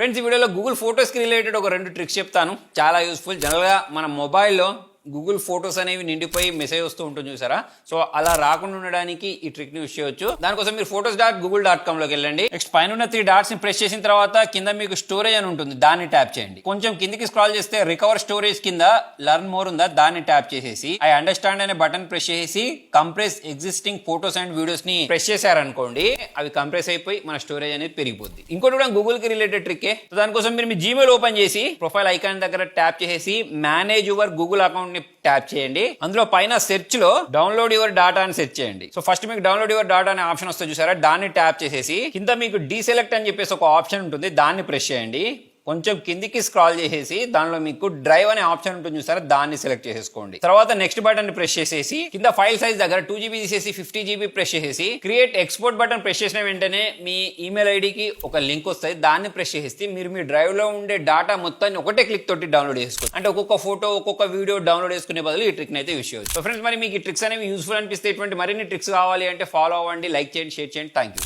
Friends ఈ వీడియోలో Google ఫోటోస్కి related ఒక 2 ట్రిక్స్ చెప్తాను. చాలా యూస్ఫుల్. జనరల్గా మన మొబైల్లో గూగుల్ ఫోటోస్ అనేవి నిండిపోయి మెసేజ్ వస్తూ ఉంటుంది చూసారా. సో అలా రాకుండా ఉండడానికి ఈ ట్రిక్ ని యూస్ చేయొచ్చు. దానికోసం మీరు photos.google.com లోకి వెళ్ళండి. నెక్స్ట్ పైన ఉన్న 3 డాట్స్ ని ప్రెస్ చేసిన తర్వాత కింద మీకు స్టోరేజ్ అని ఉంటుంది, దాన్ని ట్యాప్ చేయండి. కొంచెం కిందికి స్క్రాల్ చేస్తే రికవర్ స్టోరేజ్ కింద లర్న్ మోర్ ఉందా, దాన్ని ట్యాప్ చేసేసి ఐ అండర్స్టాండ్ అనే బటన్ ప్రెస్ చేసి compress existing photos and videos ని ప్రెస్ చేశారనుకోండి, అవి కంప్రెస్ అయిపోయి మన స్టోరేజ్ అనేది పెరిగిపోద్ది. ఇంకోటి కూడా గూగుల్ కి రిలేటెడ్ ట్రిక్. దానికోసం మీరు మీ జీమెయిల్ ఓపెన్ చేసి ప్రొఫైల్ ఐకాన్ దగ్గర ట్యాప్ చేసి మేనేజ్ యువర్ గూగుల్ అకౌంట్ ని ట్యాప్ చేయండి. అందులో పైన సెర్చ్ లో డౌన్లోడ్ యువర్ డాటా అని సెర్చ్ చేయండి. సో ఫస్ట్ మీకు డౌన్లోడ్ యువర్ డాటా అనే ఆప్షన్ వస్తుంది చూసారా, దాన్ని ట్యాప్ చేసేసి కింద మీకు డీసెలెక్ట్ అని చెప్పేసి ఒక ఆప్షన్ ఉంటుంది, దాన్ని ప్రెస్ చేయండి. కొంచెం కిందికి స్క్రాల్ చేసేసి దానిలో మీకు డ్రైవ్ అనే ఆప్షన్ ఉంటుంది చూసారా, దాన్ని సెలెక్ట్ చేసేసుకోండి. తర్వాత నెక్స్ట్ బటన్ ప్రెస్ చేసేసి కింద ఫైల్ సైజ్ దగ్గర 2GB తీసేసి 50GB ప్రెస్ చేసేసి క్రియేట్ ఎక్స్పోర్ట్ బటన్ ప్రెస్ చేసిన వెంటనే మీ ఈమెయిల్ ఐడికి ఒక లింక్ వస్తుంది, దాన్ని ప్రెస్ చేసేసి మీరు మీ డ్రైవ్ లో ఉండే డేటా మొత్తాన్ని ఒకటే క్లిక్ తోటి డౌన్లోడ్ చేసుకోవచ్చు. అంటే ఒక్కొక్క ఫోటో ఒక్కొక్క వీడియో డౌన్లోడ్ చేసుకునే బదులు ఈ ట్రిక్ అయితే యూస్ చేయవచ్చు. సో ఫ్రెండ్స్ మరి మీకు ఈ ట్రిక్స్ అనేవి యూస్ఫుల్ అనిపిస్తే ఇటువంటి మరిన్ని ట్రిక్స్ కావాలి అంటే ఫాలో అవ్వండి, లైక్ చేయండి, షేర్ చేయండి. Thank you.